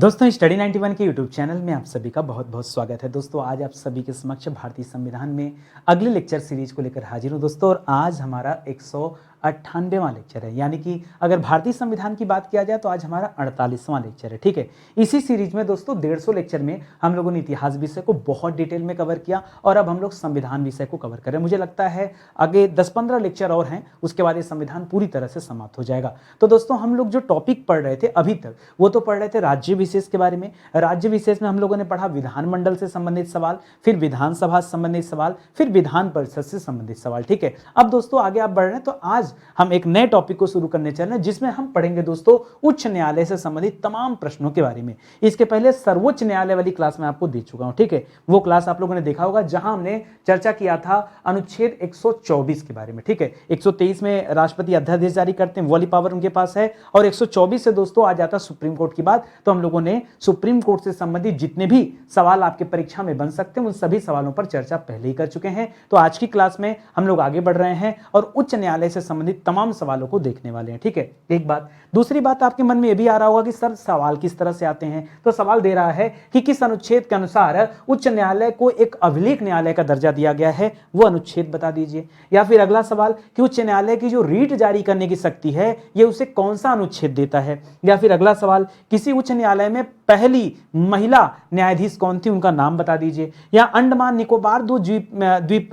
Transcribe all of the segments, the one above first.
दोस्तों स्टडी 91 के YouTube channel में आप सभी का बहुत बहुत स्वागत है। दोस्तों आज आप सभी के समक्ष भारतीय संविधान में अगले लेक्चर सीरीज को लेकर हाजिर हूँ दोस्तों। और आज हमारा 198वां लेक्चर है, यानी कि अगर भारतीय संविधान की बात किया जाए तो आज हमारा 48वां लेक्चर है। ठीक है, इसी सीरीज में दोस्तों 150 लेक्चर में हम लोगों ने इतिहास विषय को बहुत डिटेल में कवर किया और अब हम लोग संविधान विषय को कवर करें। मुझे लगता है आगे 10-15 लेक्चर और हैं, उसके बाद ये संविधान पूरी तरह से समाप्त हो जाएगा। तो दोस्तों हम लोग जो टॉपिक पढ़ रहे थे अभी तक वो तो पढ़ रहे थे राज्य विशेष के बारे में। राज्य विशेष में हम लोगों ने पढ़ा विधानमंडल से संबंधित सवाल, फिर विधानसभा से संबंधित सवाल, फिर विधान परिषद से संबंधित सवाल। ठीक है, अब दोस्तों आगे आप बढ़ रहे हैं तो आज हम एक नए टॉपिक को शुरू करने चल रहे हैं जिसमें हम पढ़ेंगे दोस्तों उच्च न्यायालय से संबंधित तमाम प्रश्नों के बारे में। इसके पहले सर्वोच्च न्यायालय वाली क्लास में आपको दे चुका हूं। ठीक है, वो क्लास आप लोगों ने देखा होगा जहां हमने चर्चा किया था अनुच्छेद 124 के बारे में। ठीक है, 123 में राष्ट्रपति अध्यादेश जारी करते हैं, वो वाली पावर उनके पास है, और 124 से दोस्तों आ जाता सुप्रीम कोर्ट की बात। तो हम लोगों ने सुप्रीम कोर्ट से संबंधित जितने भी सवाल आपके परीक्षा में बन सकते हैं उन सभी सवालों पर चर्चा पहले ही कर चुके हैं। तो आज की क्लास में हम लोग आगे बढ़ रहे हैं और उच्च न्यायालय से संबंधित तमाम सवालों को देखने वाले हैं। ठीक है, एक बात। दूसरी बात, आपके मन में यह भी आ रहा होगा कि सर सवाल किस तरह से आते हैं। तो सवाल दे रहा है कि किस अनुच्छेद के अनुसार उच्च न्यायालय को एक अभिलेख न्यायालय का दर्जा दिया गया है, वो अनुच्छेद बता दीजिए। या फिर अगला सवाल कि उच्च न्यायालय की जो रीट जारी करने की शक्ति है ये उसे कौन सा अनुच्छेद देता है। या फिर अगला सवाल, किसी उच्च न्यायालय में पहली महिला न्यायाधीश कौन थी, उनका नाम बता दीजिए। या अंडमान निकोबार द्वीप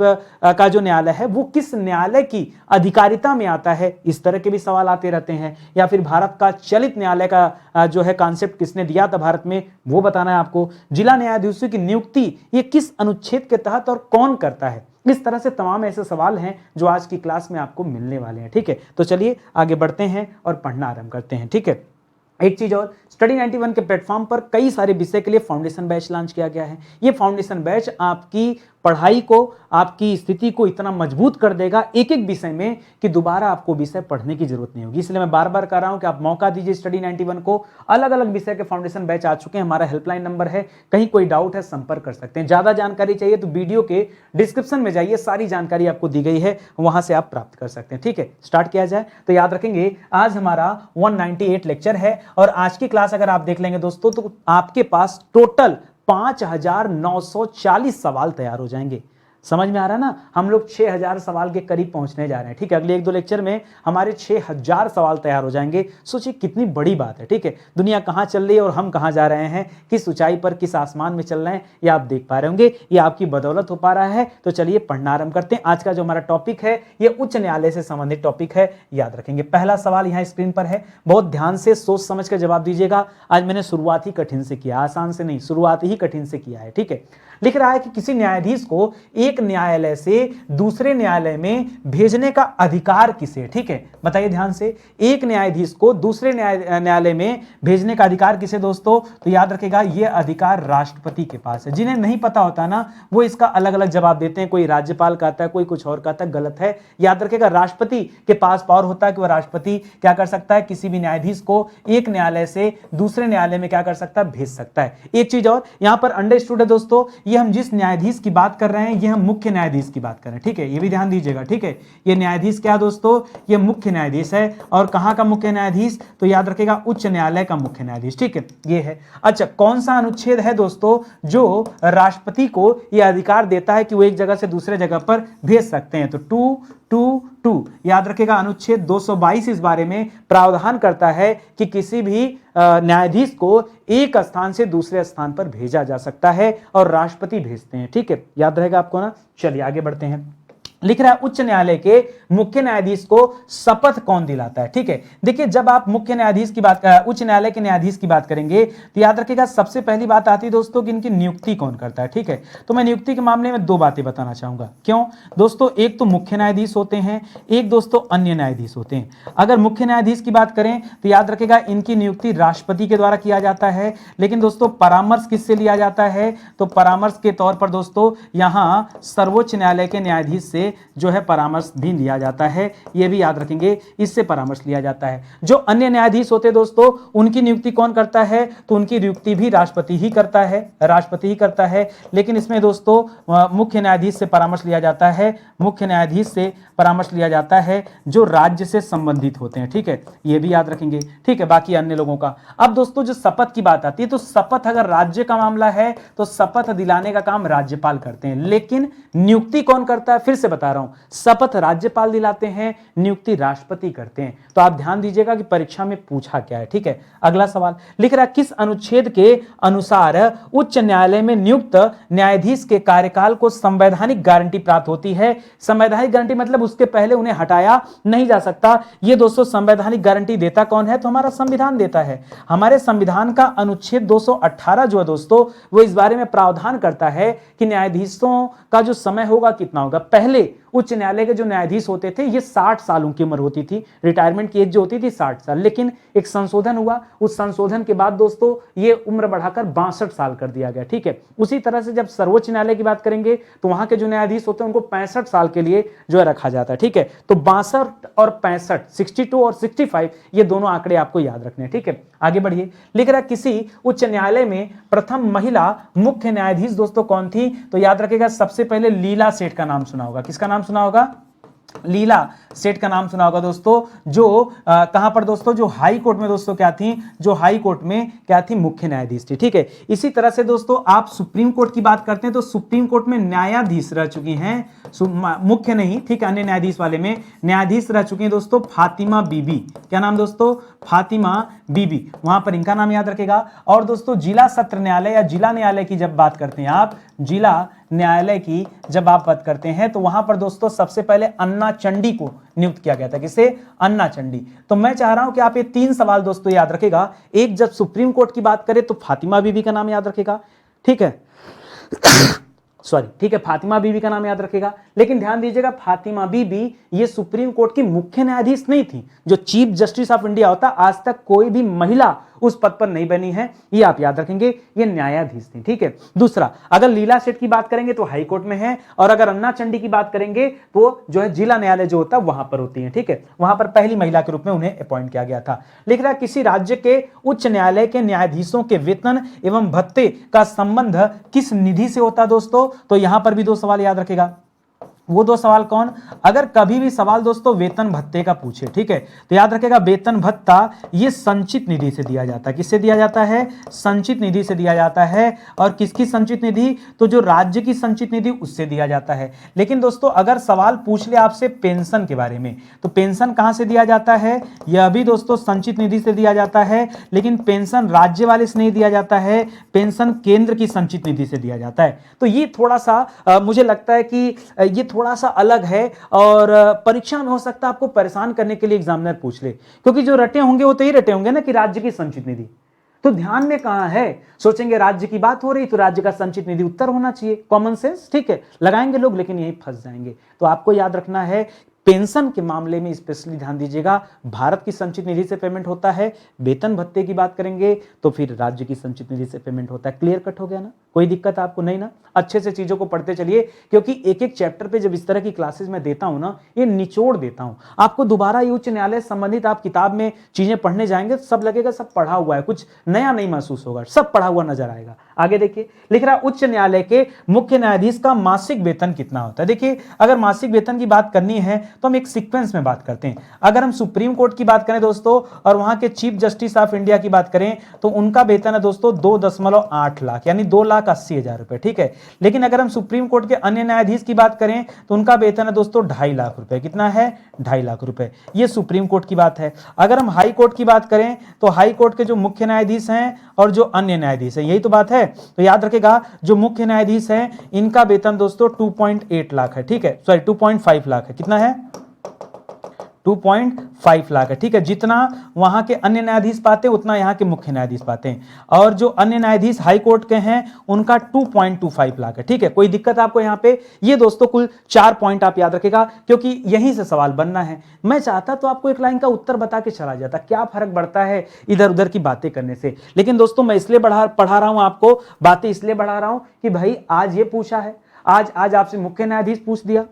का जो न्यायालय है वो किस न्यायालय की अधिकारिता में आता है। इस तरह के भी सवाल आते रहते हैं। या फिर भारत का चलित न्यायालय का जो है कॉन्सेप्ट किसने दिया था भारत में, वो बताना है आपको। जिला न्यायाधीशों की नियुक्ति ये किस अनुच्छेद के तहत और कौन करता है। इस तरह से तमाम ऐसे सवाल हैं जो आज की क्लास में आपको मिलने वाले हैं। ठीक है, तो चलिए आगे बढ़ते हैं और पढ़ना आरंभ करते हैं। ठीक है, एक चीज और, स्टडी 91 के प्लेटफॉर्म पर कई सारे विषय के लिए फाउंडेशन बैच लॉन्च किया गया है। ये फाउंडेशन बैच आपकी पढ़ाई को, आपकी स्थिति को इतना मजबूत कर देगा एक एक विषय में कि दोबारा आपको विषय पढ़ने की जरूरत नहीं होगी। इसलिए मैं बार बार कह रहा हूं कि आप मौका दीजिए स्टडी 91 को। अलग अलग विषय के फाउंडेशन बैच आ चुके हैं, हमारा हेल्पलाइन नंबर है, कहीं कोई डाउट है संपर्क कर सकते हैं। ज्यादा जानकारी चाहिए तो वीडियो के डिस्क्रिप्शन में जाइए, सारी जानकारी आपको दी गई है, वहां से आप प्राप्त कर सकते हैं। ठीक है, स्टार्ट किया जाए। तो याद रखेंगे आज हमारा 198 लेक्चर है और आज की क्लास अगर आप देख लेंगे दोस्तों तो आपके पास टोटल 5940 सवाल तैयार हो जाएंगे। समझ में आ रहा है ना, हम लोग 6000 सवाल के करीब पहुंचने जा रहे हैं। ठीक है, अगले 1-2 लेक्चर में हमारे 6000 सवाल तैयार हो जाएंगे। सोचिए कितनी बड़ी बात है। ठीक है, दुनिया कहां चल रही है और हम कहां जा रहे हैं, किस ऊंचाई पर, किस आसमान में चल रहे हैं, ये आप देख पा रहे होंगे। ये आपकी बदौलत हो पा रहा है। तो चलिए पढ़ना आरंभ करते हैं। आज का जो हमारा टॉपिक है ये उच्च न्यायालय से संबंधित टॉपिक है, याद रखेंगे। पहला सवाल यहाँ स्क्रीन पर है, बहुत ध्यान से सोच समझ कर जवाब दीजिएगा। आज मैंने शुरुआत ही कठिन से किया, आसान से नहीं, शुरुआत ही कठिन से किया है। ठीक है, लिख रहा है कि किसी न्यायाधीश को एक न्यायालय से दूसरे न्यायालय में भेजने का अधिकार किसे। ठीक है, बताइए ध्यान से, एक न्यायाधीश को दूसरे न्यायालय में भेजने का अधिकार किसे दोस्तों। तो याद रखेगा ये अधिकार राष्ट्रपति के पास है। जिन्हें नहीं पता होता ना वो इसका अलग अलग जवाब देते हैं, कोई राज्यपाल कहता है, कोई कुछ और कहता है, गलत है। याद रखेगा राष्ट्रपति के पास पावर होता है कि वह राष्ट्रपति क्या कर सकता है, किसी भी न्यायाधीश को एक न्यायालय से दूसरे न्यायालय में क्या कर सकता है, भेज सकता है। एक चीज और यहां पर अंडरस्टूड है दोस्तों, ये हम जिस न्यायाधीश की बात कर रहे हैं ये हम मुख्य न्यायाधीश की बात कर रहे हैं। ठीक है, ये भी ध्यान दीजिएगा। ठीक है, ये न्यायाधीश क्या दोस्तों, ये मुख्य न्यायाधीश है। और कहां का मुख्य न्यायाधीश, तो याद रखेगा उच्च न्यायालय का मुख्य न्यायाधीश। ठीक है, ये है। अच्छा, कौन सा अनुच्छेद है दोस्तों जो राष्ट्रपति को यह अधिकार देता है कि वो एक जगह से दूसरे जगह पर भेज सकते हैं। तो 222 याद रखेगा, अनुच्छेद 222 इस बारे में प्रावधान करता है कि किसी भी न्यायाधीश को एक स्थान से दूसरे स्थान पर भेजा जा सकता है और राष्ट्रपति भेजते हैं। ठीक है, याद रहेगा आपको ना। चलिए आगे बढ़ते हैं। लिख रहा है उच्च न्यायालय के मुख्य न्यायाधीश को शपथ कौन दिलाता है। ठीक है, देखिए जब आप मुख्य न्यायाधीश की बात, उच्च न्यायालय के न्यायाधीश की बात करेंगे तो याद रखिएगा सबसे पहली बात आती है दोस्तों कि इनकी नियुक्ति कौन करता है। ठीक है, तो मैं नियुक्ति के मामले में 2 बातें बताना चाहूंगा। क्यों दोस्तों, एक तो मुख्य न्यायाधीश होते हैं, एक दोस्तों अन्य न्यायाधीश होते हैं। अगर मुख्य न्यायाधीश की बात करें तो याद रखिएगा इनकी नियुक्ति राष्ट्रपति के द्वारा किया जाता है। लेकिन दोस्तों परामर्श किससे लिया जाता है, तो परामर्श के तौर पर दोस्तों यहां सर्वोच्च न्यायालय के न्यायाधीश से इससे जो है परामर्श भी लिया जाता है, ये भी याद रखेंगे, इससे परामर्श लिया जाता है। जो अन्य न्यायाधीश होते दोस्तों, उनकी नियुक्ति कौन करता है? तो उनकी नियुक्ति भी राष्ट्रपति ही करता है, राष्ट्रपति ही करता है। लेकिन इसमें दोस्तों मुख्य न्यायाधीश से परामर्श लिया जाता है, मुख्य न्यायाधीश से परामर्श लिया जाता है जो राज्य से संबंधित होते हैं, ठीक है, ये भी याद रखेंगे, ठीक है। बाकी अन्य लोगों का। अब दोस्तों जो शपथ की बात आती है, तो शपथ अगर राज्य का मामला है तो शपथ दिलाने का काम राज्यपाल करते हैं, लेकिन नियुक्ति कौन करता है? फिर से बता रहा हूं, शपथ राज्यपाल दिलाते हैं, नियुक्ति राष्ट्रपति करते हैं। तो आप ध्यान दीजिएगा कि परीक्षा में पूछा क्या है, ठीक है। अगला सवाल लिख रहा है, किस अनुच्छेद के अनुसार उच्च न्यायालय में नियुक्त न्यायाधीश के कार्यकाल को संवैधानिक गारंटी प्राप्त होती है? संवैधानिक गारंटी मतलब उसके पहले उन्हें हटाया नहीं जा सकता। ये दोस्तों संवैधानिक गारंटी देता कौन है? तो हमारा संविधान देता है। हमारे संविधान का अनुच्छेद 218 जो है दोस्तों, वो इस बारे में प्रावधान करता है कि न्यायाधीशों का जो समय होगा कितना होगा। पहले उच्च न्यायालय के जो न्यायाधीश होते थे ये 60 सालों की उम्र होती थी, रिटायरमेंट की एज जो होती थी 60 साल, लेकिन एक संशोधन हुआ, उस संशोधन के बाद दोस्तों ये उम्र बढ़ाकर 62 साल कर दिया गया, ठीक है। उसी तरह से जब सर्वोच्च न्यायालय की बात करेंगे तो वहां के जो न्यायाधीश होते हैं उनको 65 साल के लिए जो है रखा जाता है, ठीक है। तो 62 और 65, 62 और 65, ये दोनों आंकड़े आपको याद रखने हैं, ठीक है। आगे बढ़िए, लिख रहा है किसी उच्च न्यायालय में प्रथम महिला मुख्य न्यायाधीश दोस्तों कौन थी? तो याद रखिएगा, सबसे पहले लीला सेठ का नाम सुना होगा। किसका नाम सुना होगा? लीला सेठ का नाम सुना होगा दोस्तों, जो कहां पर दोस्तों, जो हाई कोर्ट में दोस्तों क्या थी, जो हाई कोर्ट में क्या थी? मुख्य न्यायाधीश थी, ठीक है। इसी तरह से दोस्तों आप सुप्रीम कोर्ट की बात करते हैं तो सुप्रीम कोर्ट में न्यायाधीश रह चुकी हैं, मुख्य नहीं, ठीक है, अन्य न्यायाधीश वाले में न्यायाधीश रह चुकी हैं दोस्तों फातिमा बीबी। क्या नाम दोस्तों? फातिमा बीबी, वहां पर इनका नाम याद रखेगा। और दोस्तों जिला सत्र न्यायालय या जिला न्यायालय की जब बात करते हैं आप, जिला न्यायालय की जब आप बात करते हैं तो वहां पर दोस्तों सबसे पहले अन्ना चंडी को नियुक्त किया गया था। किसे? अन्ना चंडी। तो मैं चाह रहा हूं कि आप ये 3 सवाल दोस्तों याद रखेगा। एक, जब सुप्रीम कोर्ट की बात करें तो फातिमा बीबी का नाम याद रखेगा, ठीक है सॉरी, ठीक है, फातिमा बीबी का नाम याद रखेगा। लेकिन ध्यान दीजिएगा, फातिमा बीबी ये सुप्रीम कोर्ट की मुख्य न्यायाधीश नहीं थी। जो चीफ जस्टिस ऑफ इंडिया होता, आज तक कोई भी महिला उस पद पर नहीं बनी है, ये आप याद रखेंगे, ये न्यायाधीश थी, ठीक है। दूसरा, अगर लीला सेठ की बात करेंगे तो हाई कोर्ट में है, और अगर अन्ना चंडी की बात करेंगे तो जो है जिला न्यायालय जो होता है वहां पर होती है, ठीक है। वहां पर पहली महिला के रूप में उन्हें अपॉइंट किया गया था। लिख रहा है किसी राज्य के उच्च न्यायालय के न्यायाधीशों के वेतन एवं भत्ते का संबंध किस निधि से होता है दोस्तों? तो यहां पर भी 2 सवाल याद रखेगा। वो 2 सवाल कौन? अगर कभी भी सवाल दोस्तों वेतन भत्ते का पूछे, ठीक है, तो याद रखेगा वेतन भत्ता ये संचित निधि से दिया जाता है। किससे दिया जाता है? संचित निधि से दिया जाता है। और किसकी संचित निधि? तो जो राज्य की संचित निधि उससे दिया जाता है। लेकिन दोस्तों अगर सवाल पूछ ले आपसे पेंशन के बारे में, तो पेंशन कहां से दिया जाता है? यह भी दोस्तों संचित निधि से दिया जाता है, लेकिन पेंशन राज्य वाले से नहीं दिया जाता है, पेंशन केंद्र की संचित निधि से दिया जाता है। तो ये थोड़ा सा मुझे लगता है कि ये थोड़ा सा अलग है, और परीक्षा में हो सकता है आपको परेशान करने के लिए एग्जामिनर पूछ ले, क्योंकि जो रटे होंगे वो तो ही रटे होंगे ना कि राज्य की संचित निधि। तो ध्यान में कहां है? सोचेंगे राज्य की बात हो रही तो राज्य का संचित निधि उत्तर होना चाहिए, कॉमन सेंस, ठीक है, लगाएंगे लोग, लेकिन यही फंस जाएंगे। तो आपको याद रखना है, पेंशन के मामले में स्पेशली ध्यान दीजिएगा, भारत की संचित निधि से पेमेंट होता है। वेतन भत्ते की बात करेंगे तो फिर राज्य की संचित निधि से पेमेंट होता है। क्लियर कट हो गया ना? कोई दिक्कत आपको नहीं ना? अच्छे से चीजों को पढ़ते चलिए, क्योंकि एक एक चैप्टर पे जब इस तरह की क्लासेस में देता हूं ना, ये निचोड़ देता हूं आपको। दोबारा ये उच्च न्यायालय संबंधित आप किताब में चीजें पढ़ने जाएंगे तो सब लगेगा सब पढ़ा हुआ है, कुछ नया नहीं महसूस होगा, सब पढ़ा हुआ नजर आएगा। आगे देखिए, लिख रहा है उच्च न्यायालय के मुख्य न्यायाधीश का मासिक वेतन कितना होता है? देखिए, अगर मासिक वेतन की बात करनी है तो हम एक सीक्वेंस में बात करते हैं। अगर हम सुप्रीम कोर्ट की बात करें दोस्तों, और वहां के चीफ जस्टिस ऑफ इंडिया की बात करें, तो उनका वेतन है दोस्तों 2.8 लाख, यानी 2,80,000 रुपए, ठीक है। लेकिन अगर हम सुप्रीम कोर्ट के अन्य न्यायाधीश की बात करें तो उनका वेतन है दोस्तों 2.5 लाख रुपए। कितना है? 2.5 लाख रुपए। ये सुप्रीम कोर्ट की बात है। अगर हम हाई कोर्ट की बात करें तो हाई कोर्ट के जो मुख्य न्यायाधीश हैं और जो अन्य न्यायाधीश हैं, यही तो बात है। तो याद रखेगा, जो मुख्य न्यायाधीश हैं इनका वेतन दोस्तों 2.8 लाख है, ठीक है, सॉरी 2.5 लाख है। कितना है? 2.5 लाख है, ठीक है। जितना वहां के अन्य न्यायाधीश पाते हैं उतना यहां के मुख्य न्यायाधीश पाते हैं। और जो अन्य न्यायाधीश हाई कोर्ट के हैं उनका 2.25 लाख है, ठीक है। कोई दिक्कत आपको यहां पे? ये दोस्तों कुल 4 पॉइंट आप याद रखेगा, क्योंकि यहीं से सवाल बनना है। मैं चाहता तो आपको एक लाइन का उत्तर बता के चला जाता, क्या फर्क पड़ता है इधर उधर की बातें करने से। लेकिन दोस्तों मैं इसलिए पढ़ा रहा हूं आपको, बातें इसलिए बढ़ा रहा हूं कि भाई आज ये पूछा है, आज आपसे मुख्य न्यायाधीश पूछ दिया,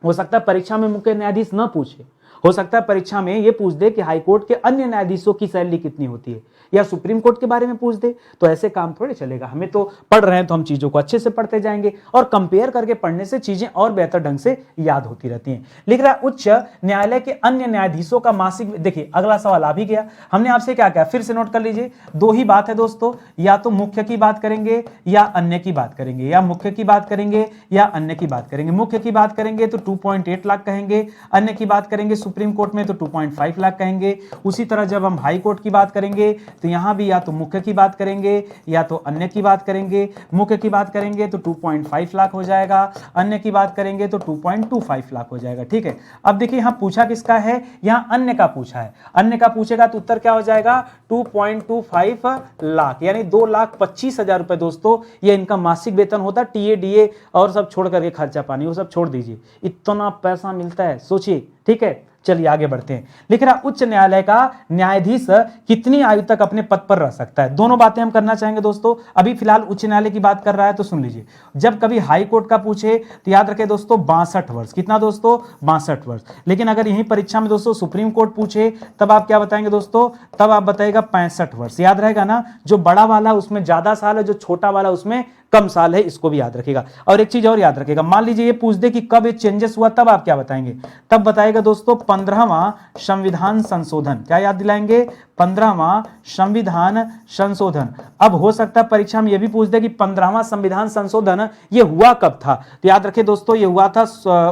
हो सकता है परीक्षा में मुख्य न्यायाधीश न पूछे, हो सकता है परीक्षा में ये पूछ दे कि हाई कोर्ट के अन्य न्यायाधीशों की सैलरी कितनी होती है, या सुप्रीम कोर्ट के बारे में पूछ दे। तो ऐसे काम थोड़े चलेगा। हमें तो पढ़ रहे हैं तो हम चीजों को अच्छे से पढ़ते जाएंगे, और कंपेयर करके पढ़ने से चीजें और बेहतर ढंग से याद होती रहती हैं। लिख रहा है उच्च न्यायालय के अन्य न्यायाधीशों का मासिक। देखिए अगला सवाल आ भी गया। हमने आपसे क्या कहा, फिर से नोट कर लीजिए, दो ही बात है दोस्तों, या तो मुख्य की बात करेंगे या अन्य की बात करेंगे, या मुख्य की बात करेंगे या अन्य की बात करेंगे। मुख्य की बात करेंगे तो 2.8 लाख कहेंगे, अन्य की बात करेंगे सुप्रीम कोर्ट में तो 2.5 लाख कहेंगे। उसी तरह जब हम हाई कोर्ट की बात करेंगे तो यहां भी या तो मुख्य की बात करेंगे या तो अन्य की बात करेंगे। मुख्य की बात करेंगे तो 2.5 लाख हो जाएगा, अन्य की बात करेंगे तो 2.25 लाख हो जाएगा। ठीक है, अब देखिए यहां पूछा किसका है, यहां अन्य का पूछा है। अन्य का पूछेगा तो उत्तर क्या हो जाएगा, 2.25 लाख, यानी 2,25,000 रुपए दोस्तों ये इनका मासिक वेतन होता है। टीए डीए और सब छोड़ करके खर्चा पानी वो सब छोड़ दीजिए, इतना पैसा मिलता है, सोचिए। ठीक है, चलिए आगे बढ़ते हैं। लिख रहा उच्च न्यायालय का न्यायाधीश कितनी आयु तक अपने पद पर रह सकता है। दोनों बातें हम करना चाहेंगे दोस्तों। अभी फिलहाल उच्च न्यायालय की बात कर रहा है तो सुन लीजिए, जब कभी हाई कोर्ट का पूछे तो याद रखें दोस्तों 62 वर्ष। कितना दोस्तों, 62 वर्ष। लेकिन अगर यही परीक्षा में दोस्तों सुप्रीम कोर्ट पूछे तब आप क्या बताएंगे दोस्तों, तब आप बताएगा 65 वर्ष। याद रहेगा ना, जो बड़ा वाला उसमें ज्यादा साल है, जो छोटा वाला उसमें कम साल है, इसको भी याद रखेगा। और एक चीज और याद रखेगा, मान लीजिए ये पूछ दे कि कब ये चेंजेस हुआ, तब आप क्या बताएंगे, तब बताएगा दोस्तों 15वां संविधान संशोधन। क्या याद दिलाएंगे, 15वां संविधान संशोधन। अब हो सकता है परीक्षा में यह भी पूछ दे कि 15वां संविधान संशोधन ये हुआ कब था, तो याद रखें दोस्तों ये हुआ था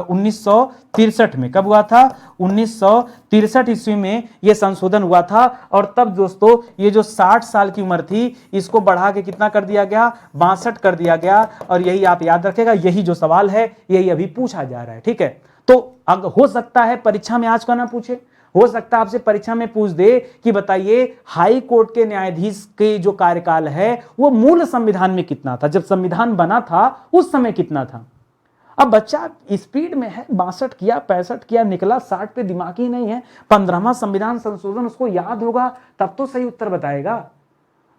1963 में। कब हुआ था, 1963 ईस्वी में यह संशोधन हुआ था। और तब दोस्तों ये जो 60 साल की उम्र थी इसको बढ़ा के कितना कर दिया गया, 62 कर दिया गया। और यही आप याद रखेगा, यही जो सवाल है यही अभी पूछा जा रहा है। ठीक है, तो हो सकता है परीक्षा में आज का ना पूछे, हो सकता है आपसे परीक्षा में पूछ दे कि बताइए हाई कोर्ट के न्यायाधीश के जो कार्यकाल है वो मूल संविधान में कितना था, जब संविधान बना था उस समय कितना था। अब बच्चा स्पीड में है, 62 किया 65 किया निकला, 60 पे दिमाग ही नहीं है, 15वां संविधान संशोधन उसको याद होगा तब तो सही उत्तर बताएगा,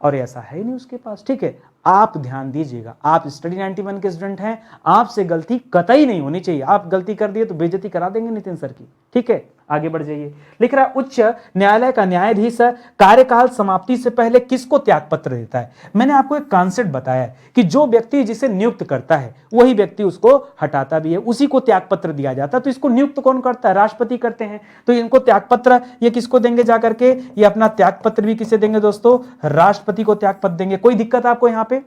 और ऐसा है ही नहीं उसके पास। ठीक है, आप ध्यान दीजिएगा, आप स्टडी 91 के स्टूडेंट हैं, आपसे गलती कतई नहीं होनी चाहिए। आप गलती कर दिए तो बेइज्जती करा देंगे नितिन सर की। ठीक है, आगे बढ़ जाइए। लिख रहा है उच्च न्यायालय का न्यायाधीश कार्यकाल समाप्ति से पहले किसको त्यागपत्र देता है। मैंने आपको एक कॉन्सेप्ट बताया है कि जो व्यक्ति जिसे नियुक्त करता है वही व्यक्ति उसको हटाता भी है, उसी को त्यागपत्र दिया जाता है। तो इसको नियुक्त कौन करता है, राष्ट्रपति करते हैं। तो इनको त्यागपत्र ये किसको देंगे जाकर के, ये अपना त्यागपत्र भी किसे देंगे दोस्तों, राष्ट्रपति को त्यागपत्र देंगे। कोई दिक्कत आपको यहां पे,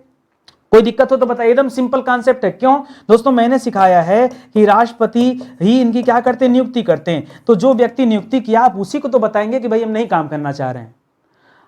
कोई दिक्कत हो तो बताइए। एकदम सिंपल कॉन्सेप्ट है। क्यों दोस्तों, मैंने सिखाया है कि राष्ट्रपति ही इनकी क्या करते हैं, नियुक्ति करते हैं। तो जो व्यक्ति नियुक्ति किया आप उसी को तो बताएंगे कि भाई हम नहीं काम करना चाह रहे हैं,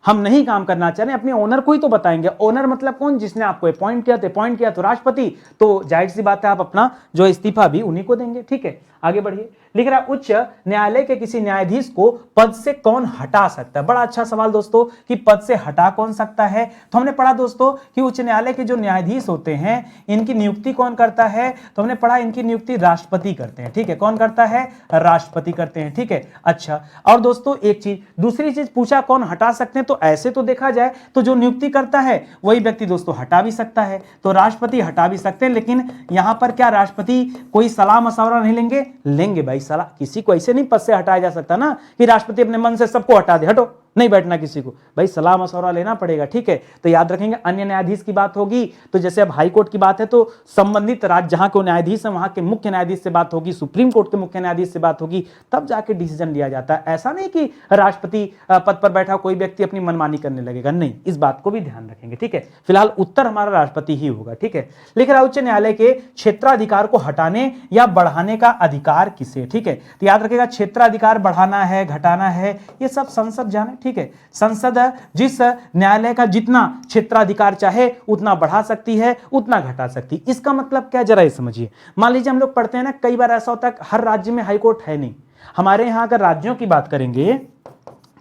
हम नहीं काम करना चाह रहे हैं, अपने ओनर को ही तो बताएंगे। ओनर मतलब कौन, जिसने आपको अपॉइंट किया तो राष्ट्रपति। तो जाहिर सी बात है आप अपना जो इस्तीफा भी उन्हीं को देंगे। ठीक है, आगे बढ़िए। लिख रहा है उच्च न्यायालय के किसी न्यायाधीश को पद से कौन हटा सकता है। बड़ा अच्छा सवाल दोस्तों कि पद से हटा कौन सकता है। तो हमने पढ़ा दोस्तों कि उच्च न्यायालय के जो न्यायाधीश होते हैं इनकी नियुक्ति कौन करता है, तो हमने पढ़ा इनकी नियुक्ति राष्ट्रपति करते हैं। ठीक है, कौन करता है, राष्ट्रपति करते हैं। ठीक है, अच्छा। और दोस्तों एक चीज, दूसरी चीज पूछा कौन हटा सकते हैं, तो ऐसे तो देखा जाए तो जो नियुक्ति करता है वही व्यक्ति दोस्तों हटा भी सकता है। तो राष्ट्रपति हटा भी सकते हैं, लेकिन यहां पर क्या राष्ट्रपति कोई सलाह मशवरा नहीं लेंगे, लेंगे भाई सलाह। किसी को ऐसे नहीं पद से हटाया जा सकता ना कि राष्ट्रपति अपने मन से सबको हटा दे, हटो नहीं बैठना किसी को, भाई सलाह मशवरा लेना पड़ेगा। ठीक है, तो याद रखेंगे अन्य न्यायाधीश की बात होगी तो जैसे अब हाई कोर्ट की बात है तो संबंधित राज्य जहां के न्यायाधीश है वहां के मुख्य न्यायाधीश से बात होगी, सुप्रीम कोर्ट के मुख्य न्यायाधीश से बात होगी, तब जाके डिसीजन लिया जाता है। ऐसा नहीं कि राष्ट्रपति पद पर बैठा कोई व्यक्ति अपनी मनमानी करने लगेगा, नहीं, इस बात को भी ध्यान रखेंगे। ठीक है, फिलहाल उत्तर हमारा राष्ट्रपति ही होगा। ठीक है, लिख रहा उच्च न्यायालय के क्षेत्राधिकार को हटाने या बढ़ाने का अधिकार किसे। ठीक है, तो याद रखेगा क्षेत्राधिकार बढ़ाना है घटाना है ये सब संसद जाने। ठीक है, संसद जिस न्यायालय का जितना क्षेत्राधिकार चाहे उतना बढ़ा सकती है उतना घटा सकती है। इसका मतलब क्या, जरा ये समझिए। मान लीजिए हम लोग पढ़ते हैं ना, कई बार ऐसा होता है हर राज्य में हाई कोर्ट है नहीं। हमारे यहां अगर राज्यों की बात करेंगे,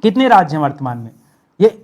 कितने राज्य हैं वर्तमान में, ये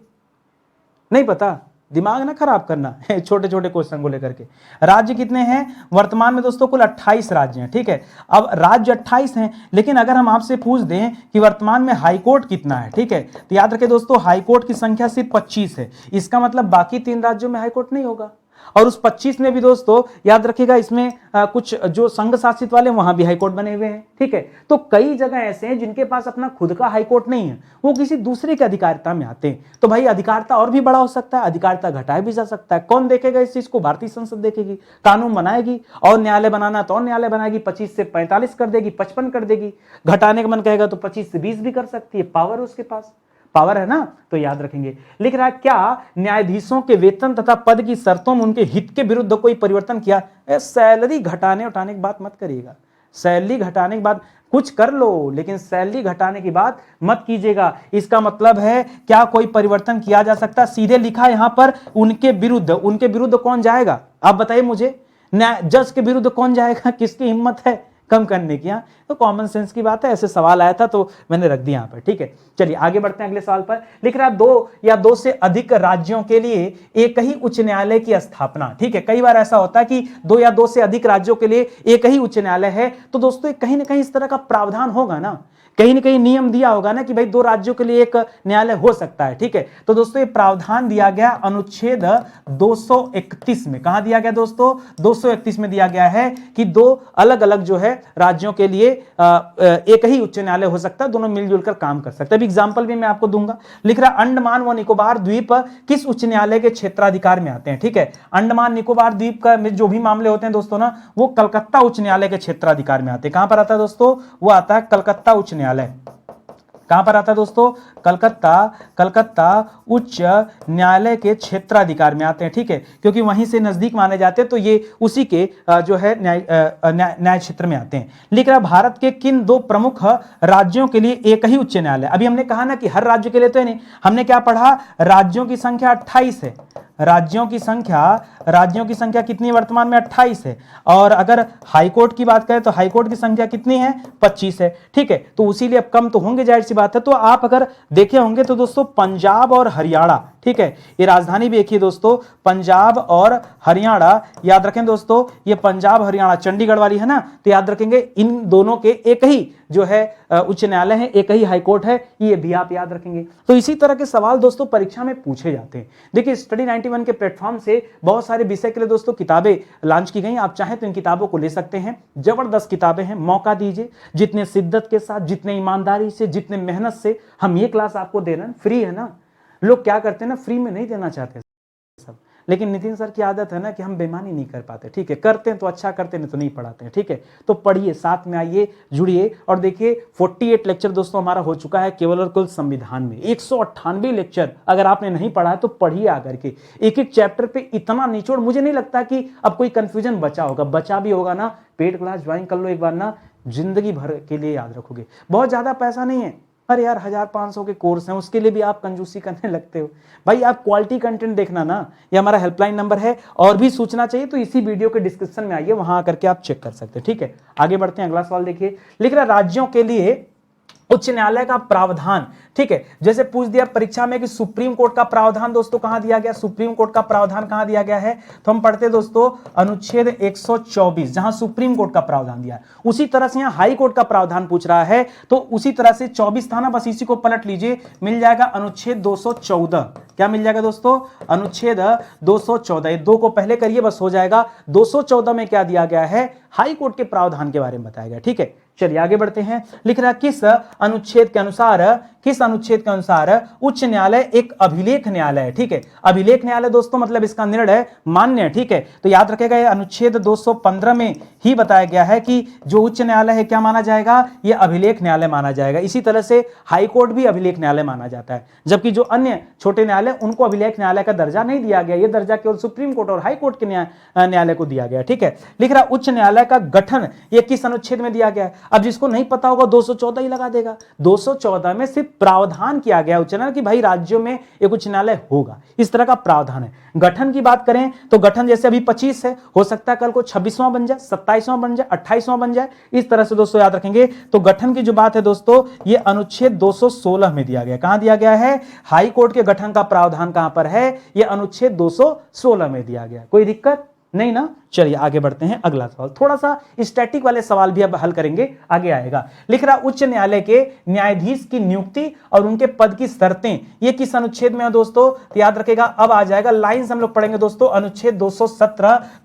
नहीं पता, दिमाग ना खराब करना छोटे छोटे क्वेश्चन को लेकर के। राज्य कितने हैं वर्तमान में दोस्तों, कुल 28 राज्य हैं। ठीक है, अब राज्य 28 हैं, लेकिन अगर हम आपसे पूछ दें कि वर्तमान में हाई कोर्ट कितना है, ठीक है, तो याद रखें दोस्तों हाई कोर्ट की संख्या सिर्फ 25 है। इसका मतलब बाकी 3 राज्यों में हाई कोर्ट नहीं होगा। और उस 25 में भी दोस्तों याद रखिएगा, इसमें कुछ जो संघ शासित वाले वहां भी हाईकोर्ट बने हुए हैं, ठीक है। तो कई जगह ऐसे हैं जिनके पास अपना खुद का हाईकोर्ट नहीं है, वो किसी दूसरे की अधिकारिता में आते हैं। तो भाई अधिकारिता और भी बड़ा हो सकता है, अधिकारिता घटाया भी जा सकता है। कौन देखेगा इस चीज को? भारतीय संसद देखेगी, कानून बनाएगी, और न्यायालय बनाना तो और न्यायालय बनाएगी, 25 से 45 कर देगी, 55 कर देगी, घटाने का मन कहेगा तो 25 से 20 भी कर सकती है। पावर उसके पास, पावर है ना, तो याद रखेंगे। लिख रहा है, क्या न्यायाधीशों के वेतन तथा पद की शर्तों में उनके हित के विरुद्ध कोई परिवर्तन किया? सैलरी घटाने उठाने की बात मत करिएगा, सैलरी घटाने की बात कुछ कर लो, लेकिन सैलरी घटाने की बात मत कीजिएगा। इसका मतलब है क्या कोई परिवर्तन किया जा सकता? सीधे लिखा है यहां पर उनके विरुद्ध। उनके विरुद्ध कौन जाएगा आप बताइए मुझे? न्याय जज के विरुद्ध कौन जाएगा? किसकी हिम्मत है कम करने की? यहाँ तो कॉमन सेंस की बात है, ऐसे सवाल आया था तो मैंने रख दिया यहाँ पर, ठीक है। चलिए आगे बढ़ते हैं अगले सवाल पर। लिख रहा है, 2 या 2 से अधिक राज्यों के लिए एक ही उच्च न्यायालय की स्थापना, ठीक है। कई बार ऐसा होता है कि 2 या 2 से अधिक राज्यों के लिए एक ही उच्च न्यायालय है, तो दोस्तों कहीं ना कहीं इस तरह का प्रावधान होगा ना, कहीं ना कहीं नियम दिया होगा ना कि भाई 2 राज्यों के लिए एक न्यायालय हो सकता है, ठीक है। तो दोस्तों ये प्रावधान दिया गया अनुच्छेद 231 में। कहां दिया गया दोस्तों? 231 में दिया गया है कि 2 अलग अलग जो है राज्यों के लिए एक ही उच्च न्यायालय हो सकता है, दोनों मिलजुल कर काम कर सकते हैं। एग्जाम्पल भी मैं आपको दूंगा। लिख रहा, अंडमान व निकोबार द्वीप किस उच्च न्यायालय के क्षेत्राधिकार में आते हैं? ठीक है, अंडमान निकोबार द्वीप का जो भी मामले होते हैं दोस्तों ना, वो कलकत्ता उच्च न्यायालय के क्षेत्राधिकार में आते हैं। कहां पर आता है दोस्तों? वो आता है कलकत्ता उच्च न्यायालय। कहां पर आता है दोस्तों? कलकत्ता उच्च न्यायालय के क्षेत्राधिकार में आते हैं, ठीक है, क्योंकि वहीं से नजदीक माने जाते हैं, तो ये उसी के जो है न्याय क्षेत्र में आते हैं। लिख रहा, भारत के किन 2 प्रमुख राज्यों के लिए एक ही उच्च न्यायालय? अभी हमने कहा ना कि हर राज्य के लिए तो है नहीं, हमने क्या पढ़ा? राज्यों की संख्या 28 है। राज्यों की संख्या कितनी वर्तमान में? 28 है। और अगर हाईकोर्ट की बात करें तो हाईकोर्ट की संख्या कितनी है? 25 है, ठीक है। तो उसी लिए अब कम तो होंगे, जाहिर सी बात है। तो आप अगर देखे होंगे तो दोस्तों पंजाब और हरियाणा, ठीक है, ये राजधानी भी एक ही दोस्तों, पंजाब और हरियाणा। याद रखें दोस्तों, ये पंजाब हरियाणा चंडीगढ़ वाली है ना, तो याद रखेंगे इन दोनों के एक ही जो है उच्च न्यायालय है, एक ही हाईकोर्ट है, ये भी आप याद रखेंगे। तो इसी तरह के सवाल दोस्तों परीक्षा में पूछे जाते हैं। देखिए स्टडी 91 के प्लेटफॉर्म से बहुत सारे विषय के लिए दोस्तों किताबें लॉन्च की गई, आप चाहें तो इन किताबों को ले सकते हैं। जबरदस्त किताबें हैं, मौका दीजिए। जितने शिद्दत के साथ, जितने ईमानदारी से, जितने मेहनत से हम ये क्लास आपको दे रहे हैं, फ्री है ना। लोग क्या करते हैं ना, फ्री में नहीं देना चाहते सब, लेकिन नितिन सर की आदत है ना कि हम बेईमानी नहीं कर पाते, ठीक है। करते हैं तो अच्छा करते हैं, नहीं तो नहीं पढ़ाते हैं, ठीक है। तो पढ़िए, साथ में आइए, जुड़िए। और देखिए 48 लेक्चर दोस्तों हमारा हो चुका है केवल और कुल संविधान में। 198 लेक्चर अगर आपने नहीं पढ़ा है तो पढ़िए आकर के, एक एक चैप्टर पे इतना निचोड़। मुझे नहीं लगता कि अब कोई कंफ्यूजन बचा होगा, बचा भी होगा ना, पेड क्लास ज्वाइन कर लो एक बार ना, जिंदगी भर के लिए याद रखोगे। बहुत ज्यादा पैसा नहीं है, अरे यार 1500 के कोर्स हैं, उसके लिए भी आप कंजूसी करने लगते हो। भाई आप क्वालिटी कंटेंट देखना ना, ये हमारा हेल्पलाइन नंबर है। और भी सूचना चाहिए तो इसी वीडियो के डिस्क्रिप्शन में आइए, वहां आकर के आप चेक कर सकते हैं, ठीक है। आगे बढ़ते हैं, अगला सवाल देखिए। लिख रहा, राज्यों के लिए उच्च न्यायालय का प्रावधान, ठीक है। जैसे पूछ दिया परीक्षा में कि सुप्रीम कोर्ट का प्रावधान दोस्तों कहां दिया गया? सुप्रीम कोर्ट का प्रावधान कहां दिया गया है? तो हम पढ़ते दोस्तों अनुच्छेद 124, जहां सुप्रीम कोर्ट का प्रावधान दिया है। उसी तरह से यहां हाई कोर्ट का प्रावधान पूछ रहा है, तो उसी तरह से 24 था ना, बस इसी को पलट लीजिए, मिल जाएगा अनुच्छेद 214। क्या मिल जाएगा दोस्तों? अनुच्छेद 214। 2 को पहले करिए बस हो जाएगा। 214 में क्या दिया गया है? हाई कोर्ट के प्रावधान के बारे में बताया गया, ठीक है। चलिए आगे बढ़ते हैं। लिख रहा, किस अनुच्छेद के अनुसार उच्च न्यायालय एक अभिलेख न्यायालय है, ठीक है। अभिलेख न्यायालय दोस्तों मतलब इसका निर्णय मान्य है, ठीक है। तो याद रखेगा ये अनुच्छेद 215 में ही बताया गया है कि जो उच्च न्यायालय है क्या माना जाएगा? ये अभिलेख न्यायालय माना जाएगा। इसी तरह से हाई कोर्ट भी अभिलेख न्यायालय माना जाता है, जबकि जो अन्य छोटे न्यायालय उनको अभिलेख न्यायालय का दर्जा नहीं दिया गया। ये दर्जा केवल सुप्रीम कोर्ट और हाई कोर्ट के न्यायालय को दिया गया, ठीक है। लिख रहा, उच्च न्यायालय का गठन ये किस अनुच्छेद में दिया गया है? अब जिसको नहीं पता होगा 214 ही लगा देगा। 214 में सिर्फ प्रावधान किया गया उच्च न्यायालय कि भाई राज्यों में एक उच्च न्यायालय होगा, इस तरह का प्रावधान है। गठन की बात करें तो गठन जैसे अभी 25 है, हो सकता है कल को 26वां बन जाए, 27वां बन जाए, 28वां बन जाए, इस तरह से दोस्तों याद रखेंगे। तो गठन की जो बात है दोस्तों, ये अनुच्छेद 216 में दिया गया। कहां दिया गया है? हाई कोर्ट के गठन का प्रावधान कहां पर है? ये अनुच्छेद 216 में दिया गया। कोई दिक्कत? नहीं ना। चलिए आगे बढ़ते हैं, अगला सवाल थोड़ा सा स्टैटिक वाले सवाल भी अब हल करेंगे, आगे आएगा। लिख रहा उच्च न्यायालय के न्यायाधीश की नियुक्ति और उनके पद की शर्तें ये किस अनुच्छेद में है दोस्तों, तो याद रखेगा अब आ जाएगा लाइन से हम लोग पढ़ेंगे दोस्तों, अनुच्छेद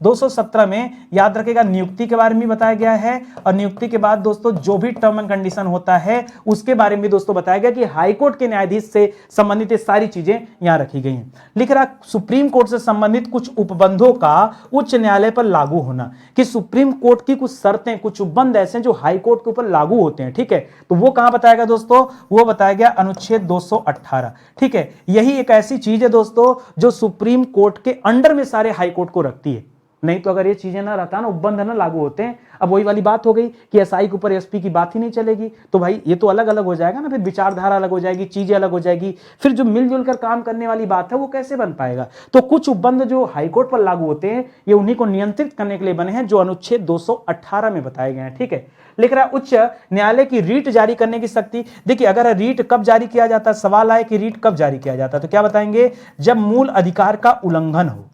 217 में याद रखेगा नियुक्ति के बारे में बताया गया है, और नियुक्ति के बाद दोस्तों जो भी टर्म एंड कंडीशन होता है उसके बारे में भी दोस्तों बताया गया कि हाईकोर्ट के न्यायाधीश से संबंधित ये सारी चीजें यहां रखी गई हैं। लिख रहा सुप्रीम कोर्ट से संबंधित कुछ उपबंधों का उच्च न्यायालय पर लागू होना, कि सुप्रीम कोर्ट की कुछ शर्तें कुछ उपबंध ऐसे हैं जो हाई कोर्ट के ऊपर लागू होते हैं, ठीक है। तो वो कहां बताया गया दोस्तों, वो बताया गया अनुच्छेद 218, ठीक है। यही एक ऐसी चीज है दोस्तों जो सुप्रीम कोर्ट के अंडर में सारे हाई कोर्ट को रखती है, नहीं तो अगर ये चीजें ना रहता ना, उपबंध ना लागू होते हैं, अब वही वाली बात हो गई कि एसआई के ऊपर एसपी की बात ही नहीं चलेगी, तो भाई ये तो अलग अलग हो जाएगा ना, फिर विचारधारा अलग हो जाएगी, चीजें अलग हो जाएगी, फिर जो मिलजुल कर काम करने वाली बात है वो कैसे बन पाएगा। तो कुछ उपबंध जो हाईकोर्ट पर लागू होते हैं ये उन्हीं को नियंत्रित करने के लिए बने हैं जो अनुच्छेद 218 में बताए गए हैं, ठीक है। लिख रहा है उच्च न्यायालय की रीट जारी करने की शक्ति। देखिए अगर रीट कब जारी किया जाता है, सवाल आए कि रीट कब जारी किया जाता है, तो क्या बताएंगे, जब मूल अधिकार का उल्लंघन हो,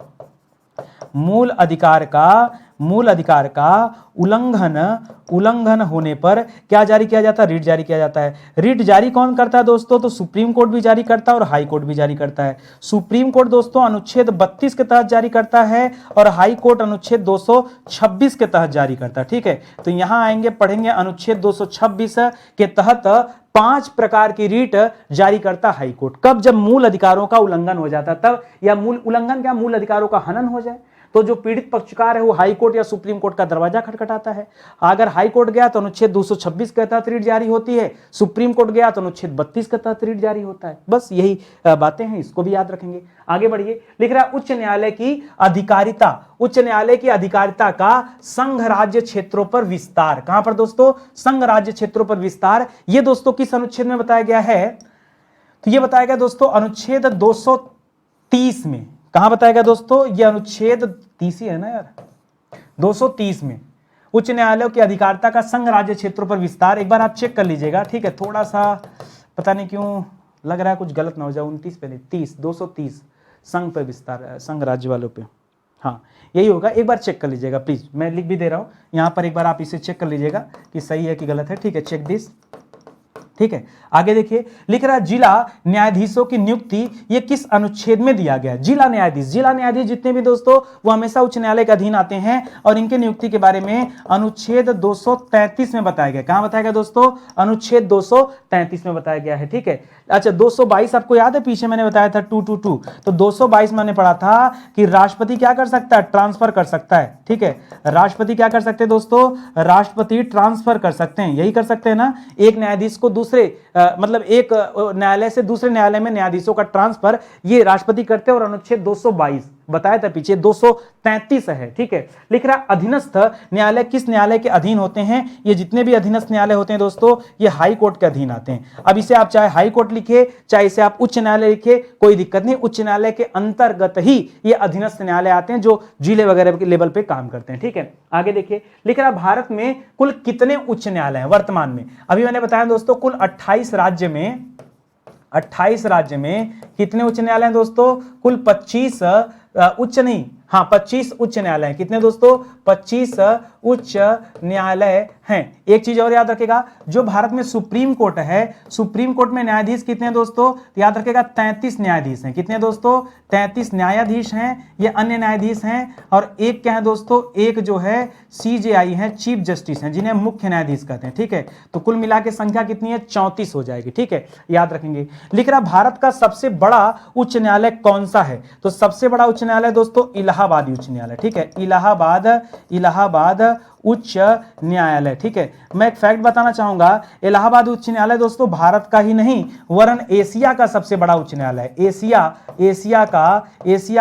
मूल अधिकार का उल्लंघन होने पर क्या जारी किया जाता है, रीट जारी किया जाता है। रीट जारी कौन करता है दोस्तों, तो सुप्रीम कोर्ट भी जारी करता है और हाई कोर्ट भी जारी करता है। सुप्रीम कोर्ट दोस्तों अनुच्छेद 32 के तहत जारी करता है और हाई कोर्ट अनुच्छेद 226 के तहत जारी करता है, ठीक है। तो यहां आएंगे पढ़ेंगे अनुच्छेद 226 के तहत 5 प्रकार की रीट जारी करता हाई कोर्ट, कब, जब मूल अधिकारों का उल्लंघन हो जाता तब, या मूल उल्लंघन क्या, मूल अधिकारों का हनन हो जाए, तो जो पीड़ित पक्षकार है वो हाई कोर्ट या सुप्रीम कोर्ट का दरवाजा खटखटाता है। अगर हाई कोर्ट गया तो अनुच्छेद 226 के तहत रीट जारी होती है, सुप्रीम कोर्ट गया तो अनुच्छेद 32 के तहत रीट जारी होता है। बस यही बातें हैं, इसको भी याद रखेंगे। आगे बढ़िए, लिख रहा है उच्च न्यायालय की अधिकारिता, उच्च न्यायालय की अधिकारिता का संघ राज्य क्षेत्रों पर विस्तार, कहां पर दोस्तों, संघ राज्य क्षेत्रों पर विस्तार, ये दोस्तों किस अनुच्छेद में बताया गया है, तो ये बताया गया दोस्तों अनुच्छेद 230 में। कहां बताया गया दोस्तों, ये अनुच्छेद 30 ही है ना यार, 230 में उच्च न्यायालयों की अधिकारिता का संघ राज्य क्षेत्रों पर विस्तार, एक बार आप चेक कर लीजिएगा, ठीक है। थोड़ा सा पता नहीं क्यों लग रहा है कुछ गलत ना हो जाए, 29 पे नहीं 30, 230 संघ पर विस्तार, संघ राज्य वालों पे, हाँ यही होगा, एक बार चेक कर लीजिएगा प्लीज, मैं लिख भी दे रहा हूं यहां पर, एक बार आप इसे चेक कर लीजिएगा कि सही है कि गलत है, ठीक है। चेक दिस, ठीक है। आगे देखिए, लिख रहा है जिला न्यायाधीशों की नियुक्ति ये किस अनुच्छेद में दिया गया है। जिला न्यायाधीश जितने भी दोस्तों वो हमेशा उच्च न्यायालय के अधीन आते हैं और इनके नियुक्ति के बारे में अनुच्छेद 233 में बताया गया। कहां बताया गया दोस्तों, अनुच्छेद 233 में बताया गया है, ठीक है। अच्छा 222 आपको याद है, पीछे मैंने बताया था 222, तो 222 मैंने पढ़ा था कि राष्ट्रपति क्या कर सकता है, ट्रांसफर कर सकता है, ठीक है। राष्ट्रपति क्या कर सकते हैं दोस्तों, राष्ट्रपति ट्रांसफर कर सकते हैं, यही कर सकते हैं ना, एक न्यायाधीश को दूसरे मतलब एक न्यायालय से दूसरे न्यायालय में न्यायाधीशों का ट्रांसफर ये राष्ट्रपति करते हैं, और अनुच्छेद 222 बताया था पीछे, 233 है, ठीक है। लिख रहा अधीनस्थ न्यायालय किस न्यायालय के अधीन होते हैं, ये जितने भी अधीनस्थ न्यायालय होते हैं दोस्तों ये हाई कोर्ट के अधीन आते हैं। अब इसे आप चाहे हाई कोर्ट लिखिए चाहे इसे आप उच्च न्यायालय लिखिए, कोई दिक्कत नहीं, उच्च न्यायालय के अंतर्गत ही ये अधीनस्थ न्यायालय आते हैं जो जिले वगैरह के लेवल पे काम करते हैं, ठीक है। आगे देखिए, लिख रहा भारत में कुल कितने उच्च न्यायालय हैं वर्तमान में, अभी मैंने बताया दोस्तों कुल 28 राज्य में कितने उच्च न्यायालय हैं दोस्तों, कुल 25 उच्च नहीं, हाँ 25 उच्च न्यायालय हैं। कितने दोस्तों, 25 उच्च न्यायालय हैं। एक चीज और याद रखेगा, जो भारत में सुप्रीम कोर्ट है, सुप्रीम कोर्ट में न्यायाधीश कितने हैं दोस्तों, तो याद रखेगा 33 न्यायाधीश हैं। कितने दोस्तों, 33 न्यायाधीश हैं, ये अन्य न्यायाधीश हैं, और एक क्या है दोस्तों, एक जो है CJI है, चीफ जस्टिस हैं, जिन्हें मुख्य न्यायाधीश कहते हैं, ठीक है। तो कुल मिला के संख्या कितनी है, 34 हो जाएगी, ठीक है, याद रखेंगे। लिख रहा भारत का सबसे बड़ा उच्च न्यायालय कौन सा है, तो सबसे बड़ा उच्च न्यायालय दोस्तों इलाहाबादी उच्च न्यायालय, ठीक है, इलाहाबाद उच्च न्यायालय, ठीक है। मैं एक फैक्ट बताना चाहूंगा, इलाहाबाद उच्च न्यायालय दोस्तों भारत का ही नहीं वरन एशिया का सबसे बड़ा उच्च न्यायालय, एशिया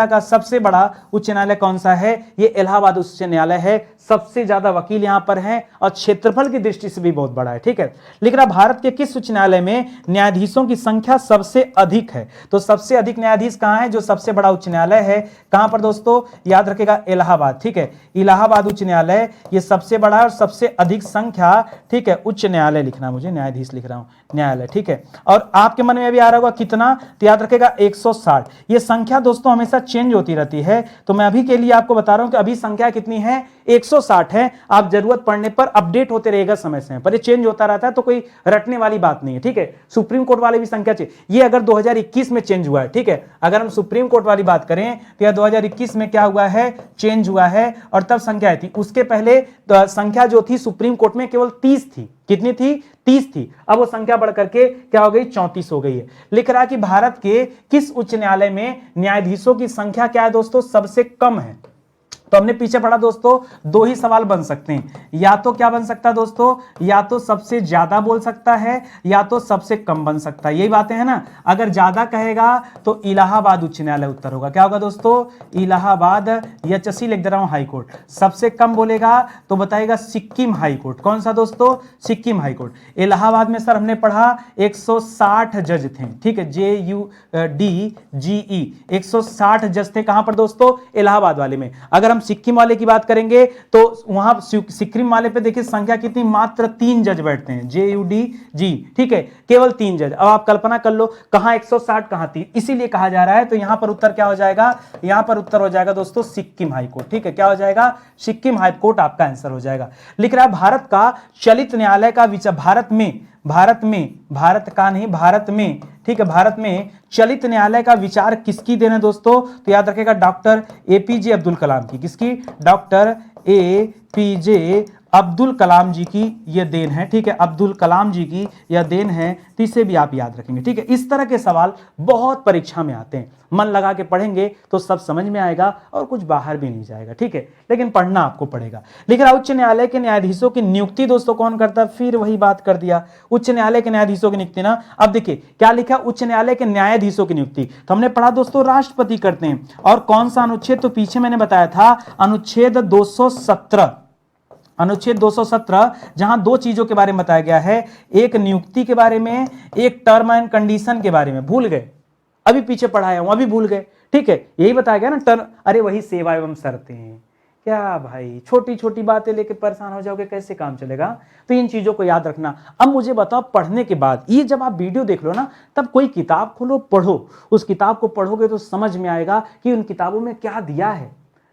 का सबसे बड़ा उच्च न्यायालय कौन सा है, ये इलाहाबाद उच्च न्यायालय है। सबसे ज्यादा वकील यहां पर हैं और क्षेत्रफल की दृष्टि से भी बहुत बड़ा है, ठीक है। लिख रहा भारत के किस उच्च न्यायालय में न्यायाधीशों की संख्या सबसे अधिक है, तो सबसे अधिक न्यायाधीश कहां है, जो सबसे बड़ा उच्च न्यायालय है, कहां पर दोस्तों, याद रखेगा इलाहाबाद, ठीक है। इलाहाबाद उच्च न्यायालय ये सबसे बड़ा और सबसे अधिक संख्या, ठीक है, उच्च न्यायालय लिखना, मुझे न्यायाधीश लिख रहा हूं, न्यायालय, ठीक है। और आपके मन में भी आ रहा होगा कितना, तो याद रखेगा 160। ये संख्या दोस्तों हमेशा चेंज होती रहती है, तो मैं अभी के लिए आपको बता रहा हूं कि अभी संख्या कितनी है, 160 है। आप जरूरत पड़ने पर अपडेट होते रहेगा समय से, पर ये चेंज होता रहता है, तो कोई रटने वाली बात नहीं है, ठीक है। सुप्रीम कोर्ट वाले भी संख्या चेंज, ये अगर 2021 में चेंज हुआ है, ठीक है। अगर हम सुप्रीम कोर्ट वाली बात करें तो यह 2021 में क्या हुआ है, चेंज हुआ है, और तब संख्या थी, उसके पहले तो संख्या जो थी सुप्रीम कोर्ट में केवल 30 थी। कितनी थी, 30 थी। अब वो संख्या बढ़कर के क्या हो गई, 34 हो गई है। लिख रहा है कि भारत के किस उच्च न्यायालय में न्यायाधीशों की संख्या क्या है दोस्तों, सबसे कम है। तो हमने पीछे पढ़ा दोस्तों, दो ही सवाल बन सकते हैं, या तो क्या बन सकता है दोस्तों, या तो सबसे ज्यादा बोल सकता है, या तो सबसे कम बन सकता है, यही बातें हैं ना। अगर ज्यादा कहेगा तो इलाहाबाद उच्च न्यायालय उत्तर होगा, क्या होगा दोस्तों, इलाहाबाद, या चसी लिख दे रहा हूं हाई कोर्ट। सबसे कम बोलेगा तो बताएगा सिक्किम हाई कोर्ट। कौन सा दोस्तों, सिक्किम हाई कोर्ट। इलाहाबाद में सर हमने पढ़ा 160 जज थे, ठीक है, JUDGE 160 जज थे, कहां पर दोस्तों, इलाहाबाद वाले में। अगर हम सिक्किम वाले की बात करेंगे तो वहां सिक्किम वाले पे देखिए संख्या कितनी, मात्र 3 जज बैठते हैं, JUDG, ठीक है, केवल 3 जज। अब आप कल्पना कर लो, कहां 160 कहां 3, इसीलिए कहा जा रहा है। तो यहां पर उत्तर क्या हो जाएगा, यहां पर उत्तर हो जाएगा दोस्तों सिक्किम हाई कोर्ट, ठीक है। क्या हो जाएगा, सिक्किम हाई कोर्ट आपका आंसर हो जाएगा। लिख रहा है भारत का चलित न्यायालय का विचार, भारत का नहीं, भारत में, ठीक है, भारत में चलित न्यायालय का विचार किसकी देन है दोस्तों, तो याद रखेगा डॉक्टर APJ अब्दुल कलाम की। किसकी, डॉक्टर APJ अब्दुल कलाम जी की यह देन है, ठीक है, अब्दुल कलाम जी की यह देन है। तो इसे भी आप याद रखेंगे, ठीक है। इस तरह के सवाल बहुत परीक्षा में आते हैं, मन लगा के पढ़ेंगे तो सब समझ में आएगा और कुछ बाहर भी नहीं जाएगा, ठीक है, लेकिन पढ़ना आपको पड़ेगा। लेकिन उच्च न्यायालय के न्यायाधीशों की नियुक्ति दोस्तों कौन करता है, फिर वही बात कर दिया, उच्च न्यायालय के न्यायाधीशों की नियुक्ति ना। अब देखिए क्या लिखा, उच्च न्यायालय के न्यायाधीशों की नियुक्ति, तो हमने पढ़ा दोस्तों राष्ट्रपति करते हैं। और कौन सा अनुच्छेद, तो पीछे मैंने बताया था अनुच्छेद 217, अनुच्छेद 217, जहां दो चीजों के बारे में बताया गया है, एक नियुक्ति के बारे में, एक टर्म एंड कंडीशन के बारे में। भूल गए, अभी पीछे पढ़ाया हूं, अभी भूल गए, ठीक है, यही बताया गया ना टर्म, अरे वही सेवा एवं शर्तें हैं। क्या भाई, छोटी छोटी बातें लेके परेशान हो जाओगे, कैसे काम चलेगा। तो इन चीजों को याद रखना। अब मुझे बताओ, पढ़ने के बाद ये जब आप वीडियो देख लो ना, तब कोई किताब खोलो, पढ़ो, उस किताब को पढ़ोगे तो समझ में आएगा कि उन किताबों में क्या दिया है,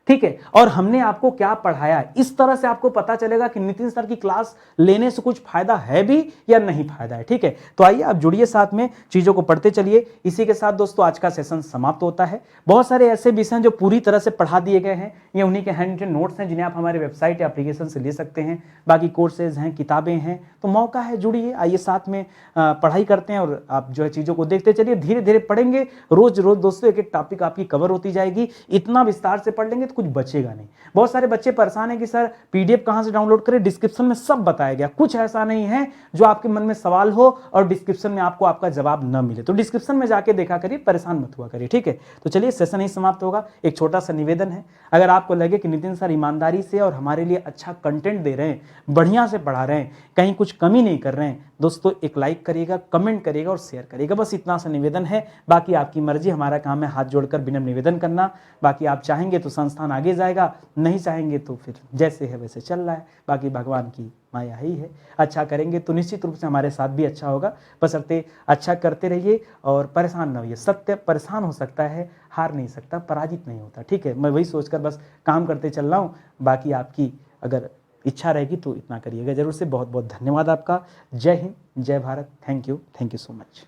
ठीक है, और हमने आपको क्या पढ़ाया है। इस तरह से आपको पता चलेगा कि नितिन सर की क्लास लेने से कुछ फायदा है भी या नहीं फायदा है, ठीक है। तो आइए आप जुड़िए साथ में, चीजों को पढ़ते चलिए। इसी के साथ दोस्तों आज का सेशन समाप्त होता है। बहुत सारे ऐसे विषय हैं जो पूरी तरह से पढ़ा दिए गए हैं, ये उन्हीं के हैंड रिटन नोट्स हैं जिन्हें आप हमारे वेबसाइट या एप्लीकेशन से ले सकते हैं। बाकी कोर्सेज हैं, किताबें हैं, तो मौका है, जुड़िए, आइए साथ में पढ़ाई करते हैं और आप जो है चीजों को देखते चलिए। धीरे धीरे पढ़ेंगे, रोज रोज दोस्तों एक एक टॉपिक आपकी कवर होती जाएगी। इतना विस्तार से पढ़ लेंगे तो कुछ बचेगा नहीं। बहुत सारे बच्चे परेशान हैं कि सर PDF कहां से डाउनलोड करें, डिस्क्रिप्शन में सब बताया गया। कुछ ऐसा नहीं है जो आपके मन में सवाल हो और डिस्क्रिप्शन में आपको आपका जवाब न मिले, तो डिस्क्रिप्शन में जाके देखा करिए, परेशान मत हुआ करिए, ठीक है। तो चलिए सेशन ही समाप्त होगा। एक छोटा सा निवेदन है, अगर आपको लगे कि नितिन सर ईमानदारी से और हमारे लिए अच्छा कंटेंट दे रहे हैं, बढ़िया से पढ़ा रहे हैं, कहीं कुछ कमी नहीं कर रहे हैं, दोस्तों एक लाइक करिएगा, कमेंट करिएगा और शेयर करिएगा, बस इतना सा निवेदन है। बाकी आपकी मर्जी, हमारा काम है हाथ जोड़कर विनम्र निवेदन करना। बाकी आप चाहेंगे तो संस्थान आगे जाएगा, नहीं चाहेंगे तो फिर जैसे है वैसे चल रहा है। बाकी भगवान की माया ही है, अच्छा करेंगे तो निश्चित रूप से हमारे साथ भी अच्छा होगा। बशर्ते अच्छा करते रहिए और परेशान न होइए। सत्य परेशान हो सकता है, हार नहीं सकता, पराजित नहीं होता, ठीक है। मैं वही सोचकर बस काम करते चल रहा हूँ। बाकी आपकी अगर इच्छा रहेगी तो इतना करिएगा जरूर से। बहुत बहुत धन्यवाद आपका। जय हिंद, जय Bharat. Thank you so much.